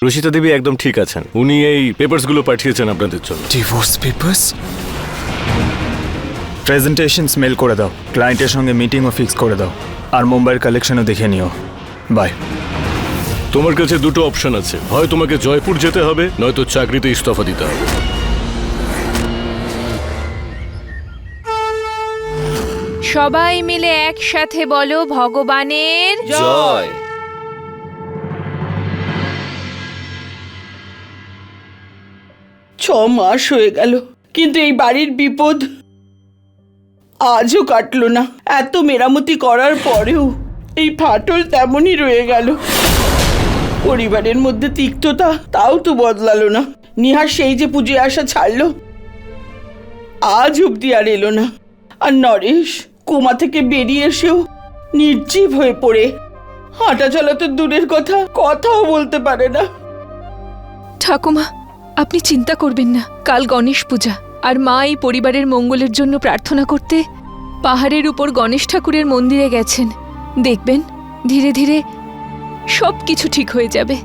রুচিতা দেবী একদম ঠিক আছেন। উনি এই পেপারসগুলো পাঠিয়েছেন আপনাদের জন্য। Divorce papers? প্রেজেন্টেশনস মেল করে দাও, ক্লায়েন্টের সঙ্গে মিটিংও ফিক্স করে দাও, আর মুম্বাইয়ের কালেকশনও দেখে নিও। বাই। তোমার কাছে দুটো অপশন আছে, হয় তোমাকে জয়পুর যেতে হবে, নয়তো চাকরিতে ইস্তফা দিতে হবে। সবাই মিলে একসাথে বলো ভগবানের জয়। ছ মাস হয়ে গেল, কিন্তু এই বাড়ির বিপদ আজও কাটলো না। এত মেরামতি করার পরেও এই ফাটল তেমনই রয়ে গেল। পরিবারের মধ্যে তিক্ততা তাও তো বদলালো না। নিহার সেই যে পুজোয় আসা ছাড়লো, আজ অব্দি আর এলো না। আর নরেশ কোমা থেকে বেরিয়ে এসেও নির্জীব হয়ে পড়ে হাঁটা চলা তো দূরের কথা, কথাও বলতে পারে না। ঠাকুমা, আপনি চিন্তা করবেন না। কাল গণেশ পূজা, আর মা এই পরিবারের মঙ্গলের জন্য প্রার্থনা করতে পাহাড়ের উপর গণেশ ঠাকুরের মন্দিরে গেছেন। দেখবেন ধীরে ধীরে সব কিছু ঠিক হয়ে যাবে।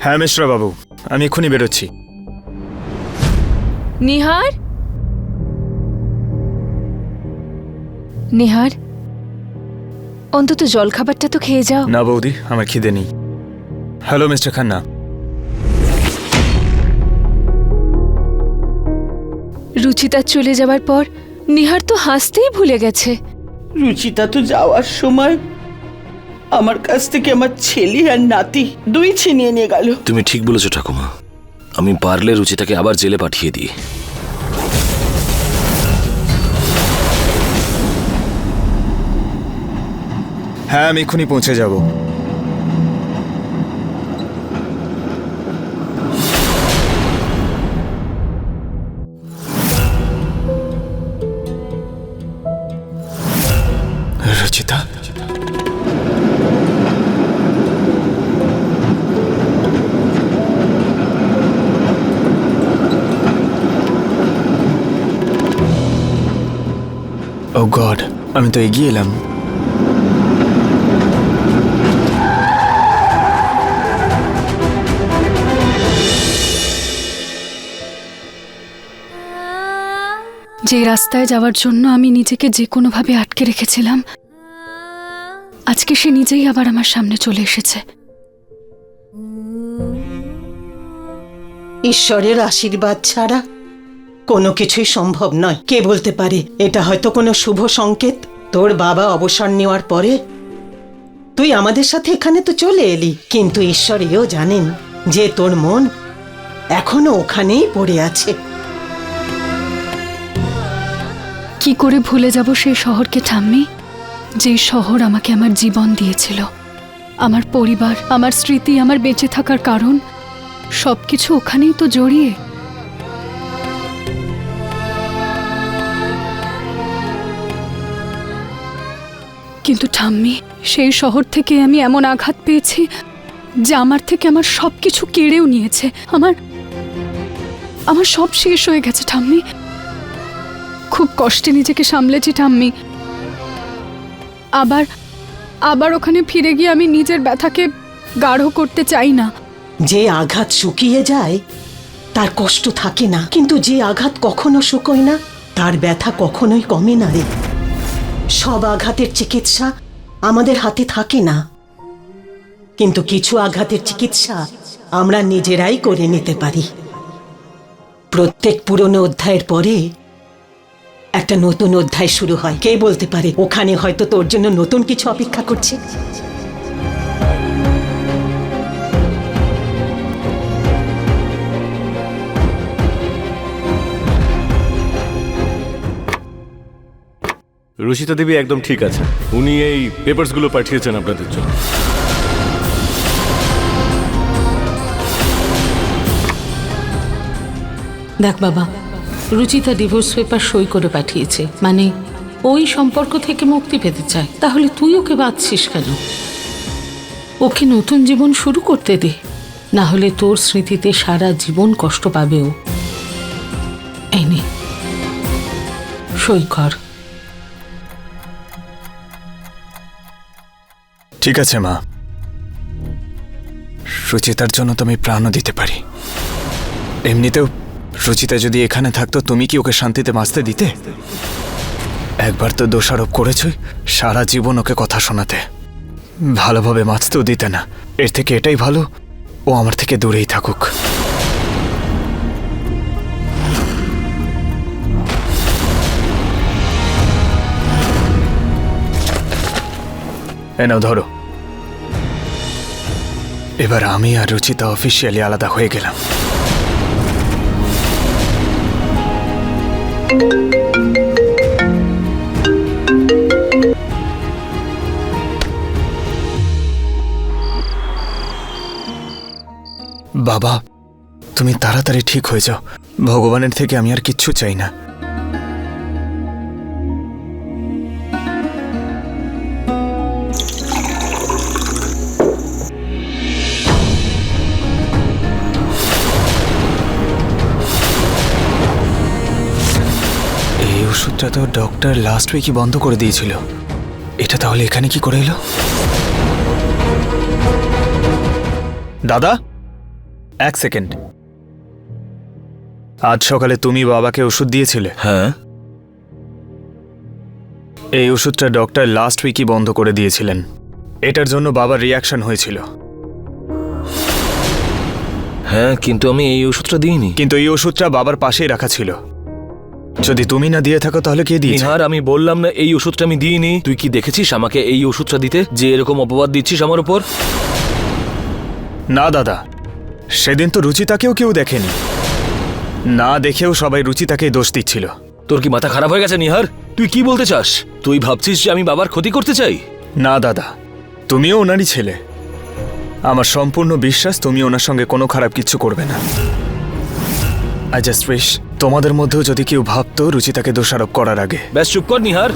হ্যাঁ মিশ্রা বাবু, আমি এক্ষুনি বেরোচ্ছি। নিহার, নিহার, অন্তত জলখাবারটা তো খেয়ে যাও। না বৌদি, আমার খিদে নেই। Hello mister Khanna. রুচিতা চলে যাবার পর নিহার তো হাসতেই ভুলে গেছে। রুচিতা তো যাওয়ার সময় আমার কাছ থেকে আমার ছেলে আর নাতি দুই ছিনিয়ে নিয়ে গেল। তুমি ঠিক বলেছো ঠাকুমা, আমি পারলে রুচিতাকে আবার জেলে পাঠিয়ে দিই। হ্যাঁ, আমি এক্ষুনি পৌঁছে যাব। রচিতা, ও গড, আমি তো এগিয়ে এলাম। যে রাস্তায় যাওয়ার জন্য আমি নিজেকে যে কোনোভাবে আটকে রেখেছিলাম, আজকে সে নিজেই আবার আমার সামনে চলে এসেছে। ঈশ্বরের আশীর্বাদ ছাড়া কোনো কিছুই সম্ভব নয়। কে বলতে পারে এটা হয়তো কোনো শুভ সংকেত? তোর বাবা অবসর নেওয়ার পরে তুই আমাদের সাথে এখানে তো চলে এলি, কিন্তু ঈশ্বর এও জানেন যে তোর মন এখনো ওখানেই পড়ে আছে। কি করে ভুলে যাব সেই শহরকে ঠাম্মি, যে শহর আমাকে আমার জীবন দিয়েছিল, আমার পরিবার, আমার স্মৃতি, আমার বেঁচে থাকার কারণ, সবকিছু ওখানেই তো জড়িয়ে। কিন্তু ঠাম্মি, সেই শহর থেকে আমি এমন আঘাত পেয়েছি যে আমার থেকে আমার সবকিছু কেড়েও নিয়েছে। আমার সব শেষ হয়ে গেছে ঠাম্মি। খুব কষ্টে নিজেকে সামলেছি ঠাম্মি। আবার ওখানে ফিরে গিয়ে আমি নিজের ব্যথাকে গাঢ় করতে চাই না। যে আঘাত শুকিয়ে যায় তার কষ্ট থাকে না, কিন্তু যে আঘাত কখনো শুকোয় না তার ব্যথা কখনোই কমে না রে। সব আঘাতের চিকিৎসা আমাদের হাতে থাকে না, কিন্তু কিছু আঘাতের চিকিৎসা আমরা নিজেরাই করে নিতে পারি। প্রত্যেক পুরনো অধ্যায়ের পরে একটা নতুন অধ্যায় শুরু হয়। কে বলতে পারে ওখানে হয়তো তোর জন্য নতুন কিছু অপেক্ষা করছে। রুচিতা দেবী একদম ঠিক আছেন। উনি এই পেপারসগুলো পাঠিয়েছেন আপনাদের জন্য। দেখ বাবা, রুচিতা ডিভোর্স পেপার সই করে পাঠিয়েছে, মানে ওই সম্পর্ক থেকে মুক্তি পেতে চায়। তাহলে তুই ওকে বাঁধছিস কেন? ওকে নতুন জীবন শুরু করতে দে, না হলে তোর স্মৃতিতে সারা জীবন কষ্ট পাবে ও। এই নে, সই কর। ঠিক আছে মা, রুচিতার জন্য তো আমি প্রাণও দিতে পারি। এমনিতেও রুচিতা যদি এখানে থাকতো, তুমি কি ওকে শান্তিতে বাঁচতে দিতে? একবার তো দোষারোপ করেছই, সারা জীবন ওকে কথা শোনাতে, ভালোভাবে বাঁচতেও দিতে না। এর থেকে এটাই ভালো ও আমার থেকে দূরেই থাকুক। নাও ধরো। এবার আমি আর রুচিতা অফিসিয়ালি আলাদা হয়ে গেলাম। বাবা, তুমি তাড়াতাড়ি ঠিক হয়ে যাও। ভগবানের থেকে আমি আর কিচ্ছু চাই না। এই ওষুধটা তো ডক্টর লাস্ট উইকই বন্ধ করে দিয়েছিল। এটা তাহলে এখানে কি করে এলো? দাদা, এক সেকেন্ড। আজ সকালে তুমি বাবাকে ওষুধ দিয়েছিলে। হ্যাঁ, এই ওষুধটা ডক্টর লাস্ট উইকই বন্ধ করে দিয়েছিলেন। এটার জন্য বাবার রিয়াকশন হয়েছিল। হ্যাঁ, কিন্তু আমি এই ওষুধটা দিইনি। কিন্তু এই ওষুধটা বাবার পাশেই রাখা ছিল। যদি তুমি না দিয়ে থাকো তাহলে কে দিয়েছে? নিহার, আমি বললাম না এই ওষুধটা আমি দিইনি। তুই কি দেখেছিস আমাকে এই ওষুধটা দিতে, যে এরকম অপবাদ দিচ্ছিস আমার উপর? না দাদা, সেদিন তো রুচিতাকেও কেউ দেখেনি। না দেখেও সবাই রুচিতাকেই দোষ দিচ্ছিল। তোর কি মাথা খারাপ হয়ে গেছে নিহার? তুই কি বলতে চাস? তুই ভাবছিস যে আমি বাবার ক্ষতি করতে চাই? না দাদা, তুমিও ওনারই ছেলে। আমার সম্পূর্ণ বিশ্বাস তুমি ওনার সঙ্গে কোনো খারাপ কিছু করবে না। আই জাস্ট উইশ তোমাদের মধ্যেও যদি কেউ ভাবতো রুচিতাকে দোষারোপ করার আগে। ব্যাস চুপ কর নিহার।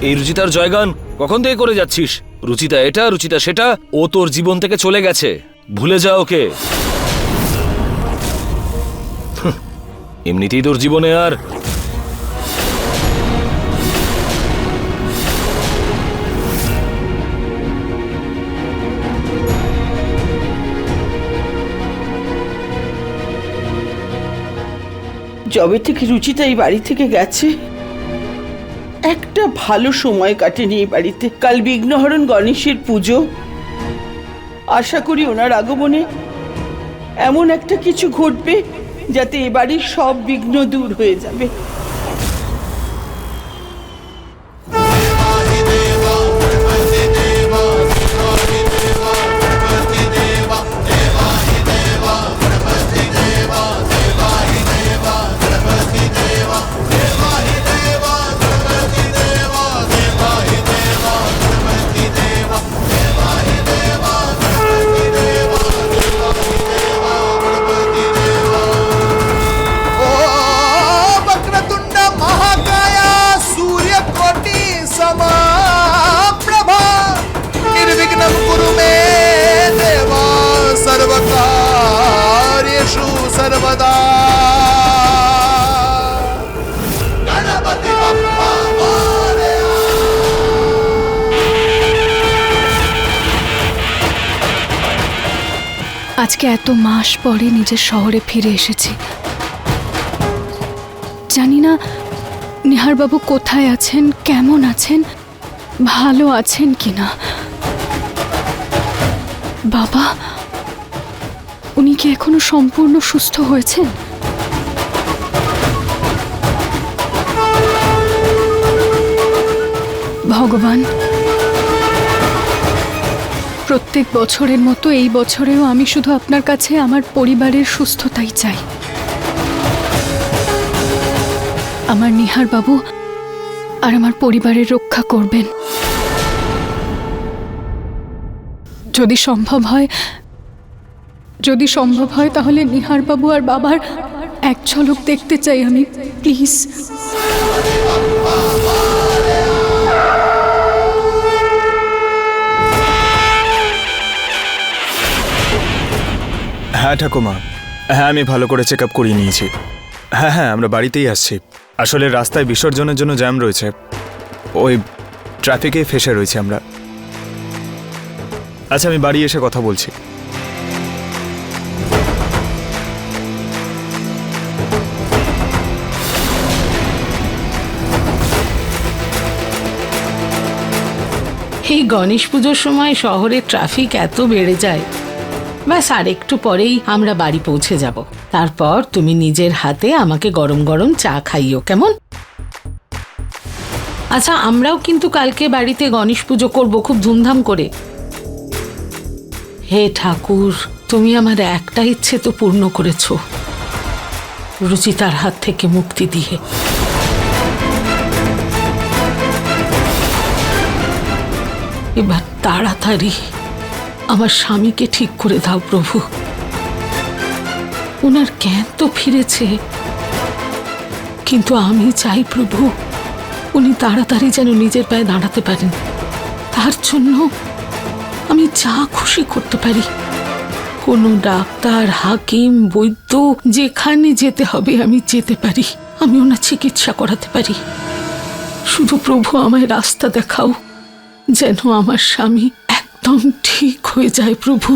এই রুচিতার জয়গান কখন থেকে করে যাচ্ছিস? রুচিতা এটা, রুচিতা সেটা। ও তোর জীবন থেকে চলে গেছে, ভুলে যা ওকে। এমনিতেই তোর জীবনে আর যবে থেকে রুচিতা এই বাড়ি থেকে গেছে, একটা ভালো সময় কাটেনি এই বাড়িতে। কাল বিঘ্নহরণ গণেশের পুজো। আশা করি ওনার আগমনে এমন একটা কিছু ঘটবে যাতে এ বাড়ির সব বিঘ্ন দূর হয়ে যাবে। আজকে এত মাস পরে নিজের শহরে ফিরে এসেছি। জানি না নিহারবাবু কোথায় আছেন, কেমন আছেন, ভালো আছেন কিনা। বাবা, উনি কি এখনো সম্পূর্ণ সুস্থ হয়েছেন? ভগবান, প্রত্যেক বছরের মতো এই বছরেও আমি শুধু আপনার কাছে আমার পরিবারের সুস্থতাই চাই। আমার নিহার বাবু আর আমার পরিবারের রক্ষা করবেন। যদি সম্ভব হয় তাহলে নিহার বাবু আর বাবার এক ঝলক দেখতে চাই আমি, প্লিজ। হ্যাঁ ঠাকুমা, হ্যাঁ আমি ভালো করে চেক আপ করিয়ে নিয়েছি। হ্যাঁ, আমরা বাড়িতেই আসছি। আসলে রাস্তায় বিসর্জনের জন্য জ্যাম রয়েছে, ওই ট্রাফিকে ফেসে রয়েছে আমরা। আচ্ছা, আমি বাড়ি এসে কথা বলছি। এই গণেশ পুজোর সময় শহরের ট্রাফিক এত বেড়ে যায়। ব্যাস আর একটু পরেই আমরা বাড়ি পৌঁছে যাব। তারপর তুমি নিজের হাতে আমাকে গরম গরম চা খাইও, কেমন? আচ্ছা, আমরাও কিন্তু কালকে বাড়িতে গণেশ পুজো করব খুব ধুমধাম করে। হে ঠাকুর, তুমি আমার একটা ইচ্ছে তো পূর্ণ করেছো, রুচিতার হাত থেকে মুক্তি দিয়ে। এবার তাড়াতাড়ি আমার স্বামীকে ঠিক করে দাও প্রভু। ওনার জ্ঞান তো ফিরেছে, কিন্তু আমি চাই প্রভু উনি তাড়াতাড়ি যেন নিজের পায়ে দাঁড়াতে পারেন। তার জন্য আমি যা খুশি করতে পারি, কোনো ডাক্তার, হাকিম, বৈদ্য, যেখানে যেতে হবে আমি যেতে পারি, আমি ওনার চিকিৎসা করাতে পারি। শুধু প্রভু আমায় রাস্তা দেখাও, যেন আমার স্বামী একদম ঠিক হয়ে যায় প্রভু,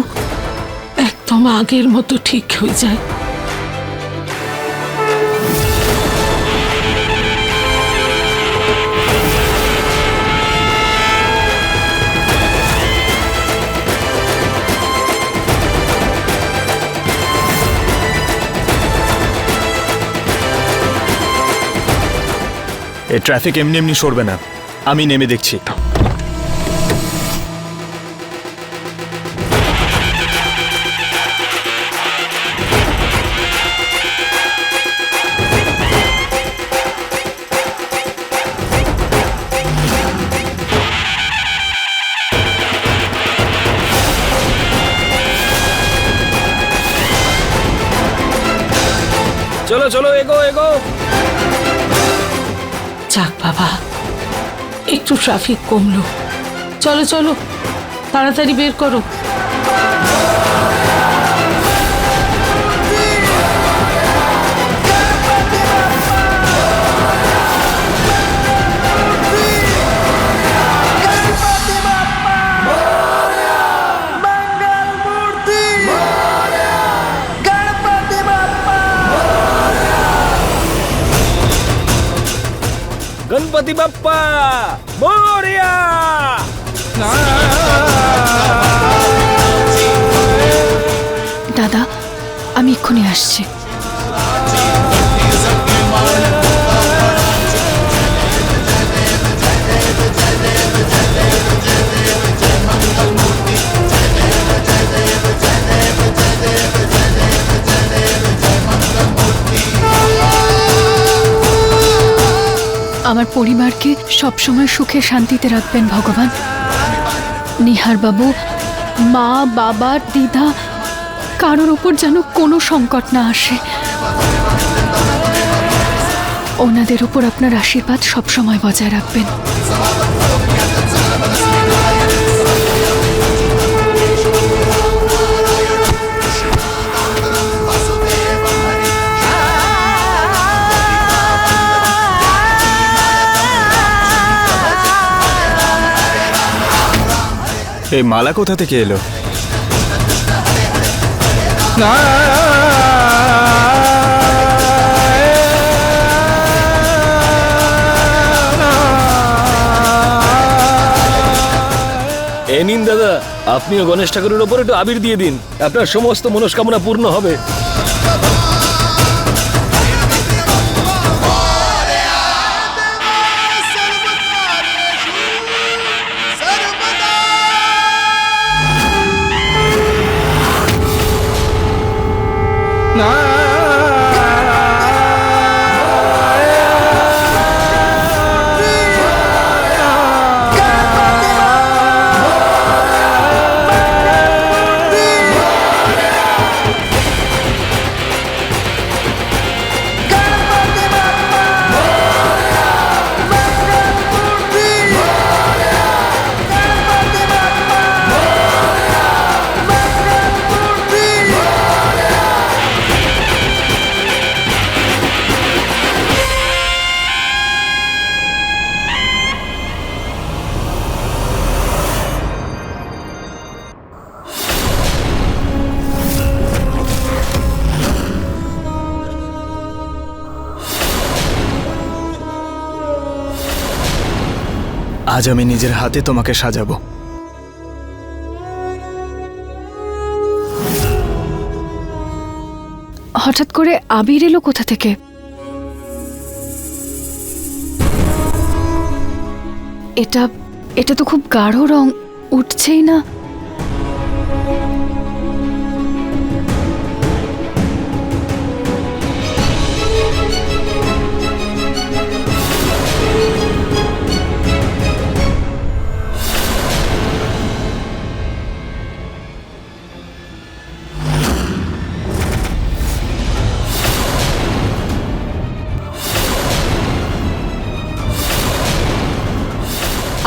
একদম আগের মতো ঠিক হয়ে যায়। এই ট্রাফিক এমনি এমনি সরবে না, আমি নেমে দেখছি। চলো চলো, এগো এগো। যাক বাবা, একটু ট্রাফিক কমলো। চলো চলো, তাড়াতাড়ি বের করো। গণপতি বাপ্পা মোরিয়া। দাদা, আমি এক্ষুনি আসছি। আমার পরিবারকে সবসময় সুখে শান্তিতে রাখবেন ভগবান। নিহার বাবু, মা, বাবা, দিদা, কারোর ওপর যেন কোনো সংকট না আসে। ওনাদের উপর আপনার আশীর্বাদ সবসময় বজায় রাখবেন। এই মালা কোথা থেকে এলো? এ নিন দাদা, আপনিও গণেশ ঠাকুরের ওপর একটু আবির দিয়ে দিন, আপনার সমস্ত মনস্কামনা পূর্ণ হবে। আজ আমি নিজের হাতে তোমাকে সাজাবো। হঠাৎ করে আবির এলো কোথা থেকে? এটা এটা তো খুব গাঢ় রং, উঠছেই না।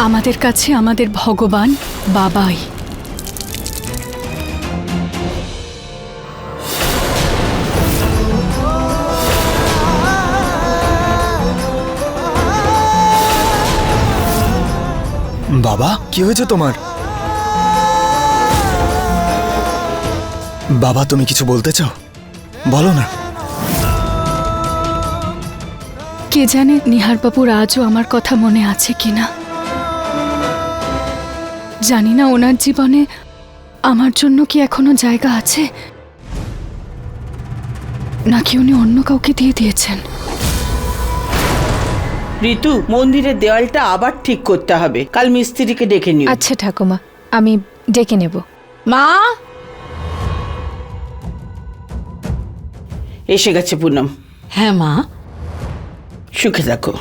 আমাদের কাছে আমাদের ভগবান বাবাই। বাবা, কি হয়েছে তোমার? বাবা, তুমি কিছু বলতে চাও? বলো না। কে জানে নিহারবাবুর আজও আমার কথা মনে আছে কিনা। জানি না ওনার জীবনে আমার জন্য কি এখনো জায়গা আছে, নাকি উনি অন্য কাউকে দিয়ে দিয়েছেন। ঋতু, মন্দিরের দেওয়ালটা আবার ঠিক করতে হবে, কাল মিস্ত্রিকে ডেকে নিও। আচ্ছা ঠাকুমা, আমি ডেকে নেব। মা, এসে গেছে পুনম। হ্যাঁ মা। সুখে থাকো।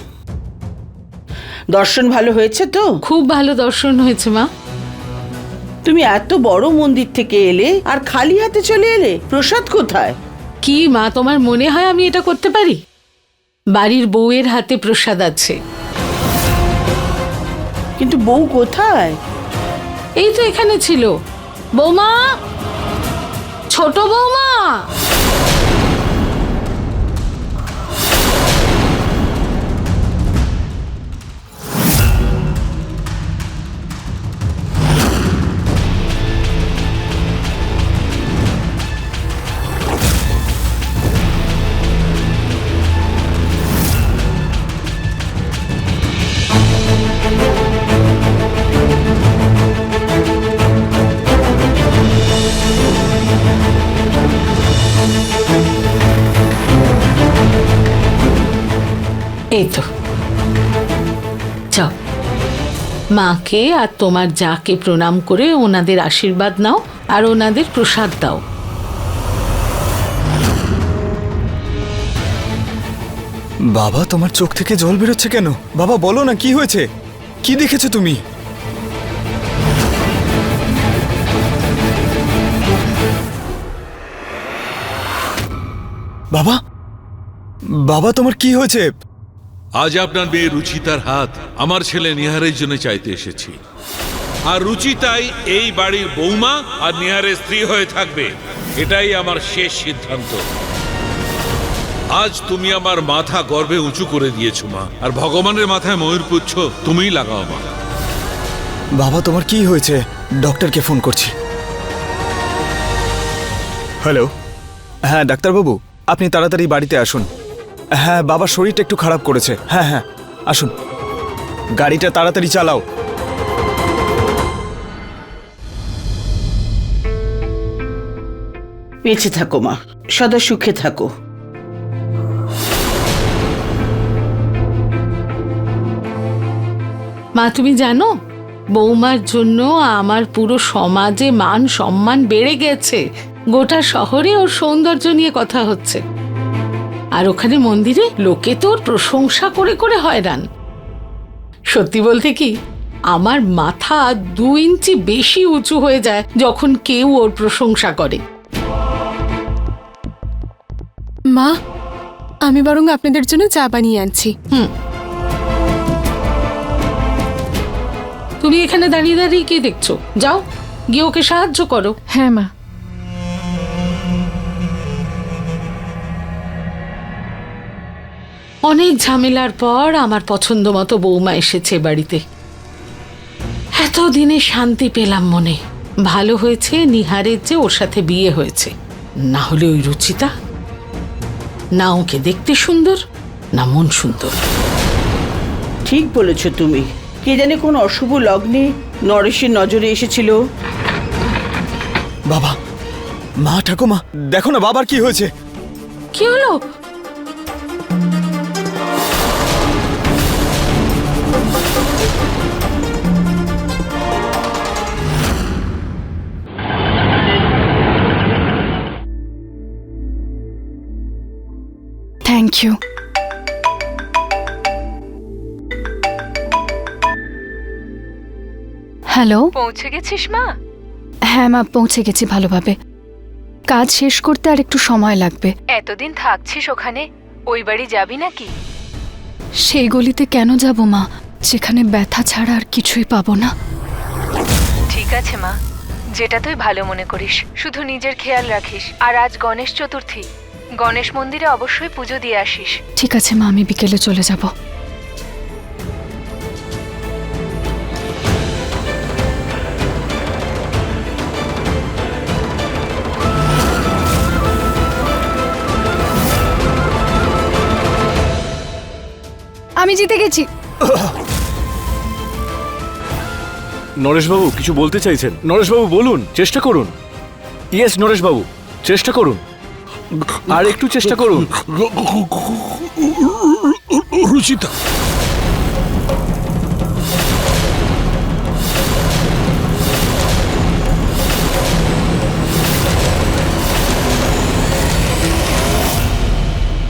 দর্শন ভালো হয়েছে তো? খুব ভালো দর্শন হয়েছে মা। তুমি এত বড় মন্দির থেকে এলে আর খালি হাতে চলে এলে, প্রসাদ কোথায়? কি মা, তোমার মনে হয় আমি এটা করতে পারি? বাড়ির বউয়ের হাতে প্রসাদ আছে। কিন্তু বউ কোথায়? এই তো এখানে ছিল। বৌমা, ছোট বৌমা। এই তো, যাও মাকে আর তোমার যাকে প্রণাম করে ওনাদের আশীর্বাদ নাও আর ওনাদের প্রসাদ দাও। বাবা, তোমার চোখ থেকে জল বেরোচ্ছে কেন? বাবা, বলো না, কি হয়েছে? কি দেখেছো তুমি? বাবা, বাবা, তোমার কি হয়েছে? আজ আপনার মেয়ে রুচিতার হাত আমার ছেলে নিহারের জন্য চাইতে এসেছি, আর রুচিতাই এই বাড়ির বৌমা আর নিহারের স্ত্রী হয়ে থাকবে, এটাই আমার শেষ সিদ্ধান্ত। আজ তুমি আমার মাথা গর্বে উঁচু করে দিয়েছো মা, আর ভগবানের মাথায় ময়ূর পুচ্ছ তুমিই লাগাও মা। বাবা, তোমার কি হয়েছে? ডক্টরকে ফোন করছি। হ্যালো। হ্যাঁ ডাক্তারবাবু, আপনি তাড়াতাড়ি বাড়িতে আসুন। হ্যাঁ, বাবার শরীরটা একটু খারাপ করেছে। হ্যাঁ হ্যাঁ, আসুন। গাড়িটা তাড়াতাড়ি চালাও। বেঁচে থাকো মা, সদা সুখে থাকো। মা, তুমি জানো বৌমার জন্য আমার পুরো সমাজে মান সম্মান বেড়ে গেছে। গোটা শহরে ওর সৌন্দর্য নিয়ে কথা হচ্ছে, আর ওখানে মন্দিরে লোকে তোর প্রশংসা করে করে হয়রান। সত্যি বলতে কি, আমার মাথা 2 ইঞ্চি বেশি উঁচু হয়ে যায় যখন কেউ ওর প্রশংসা করে। মা, আমি বরং আপনাদের জন্য চা বানিয়ে আনছি। তুমি এখানে দাঁড়িয়ে দাঁড়িয়ে কি দেখছো? যাও গিয়ে ওকে সাহায্য করো। হ্যাঁ মা। অনেক ঝামেলার পর আমার পছন্দ মতো বৌমা এসেছে বাড়িতে। এতদিনে শান্তি পেলাম মনে। ভালো হয়েছে নিহারের যে ওর সাথে বিয়ে হয়েছে, না হলে ওই রুচিতা না ওকে দেখতে সুন্দর না মন সুন্দর। ঠিক বলেছ তুমি। কে জানে কোন অশুভ লগ্নে নরেশের নজরে এসেছিল। বাবা, মা, ঠাকুমা, দেখো না বাবার কি হয়েছে। কি হলো? Thank you. হ্যালো। পৌঁছে গেছিস মা? হ্যাঁ মা, পৌঁছে গেছি ভালোভাবে। কাজ শেষ করতে আর একটু সময় লাগবে। এতদিন থাকছিস ওখানে, ওই বাড়ি যাবি নাকি? সেই গলিতে কেন যাব মা, যেখানে ব্যথা ছাড়া আর কিছুই পাবো না? ঠিক আছে মা, যেটা তুই ভালো মনে করিস। শুধু নিজের খেয়াল রাখিস। আর আজ গণেশ চতুর্থী, গণেশ মন্দিরে অবশ্যই পুজো দিয়ে আসিস। ঠিক আছে মা, আমি বিকেলে চলে যাব। আমি জিতে গেছি। নরেশবাবু কিছু বলতে চাইছেন? নরেশবাবু বলুন, চেষ্টা করুন। ইয়েস নরেশবাবু, চেষ্টা করুন, আর একটু চেষ্টা করুন। রুচিতা,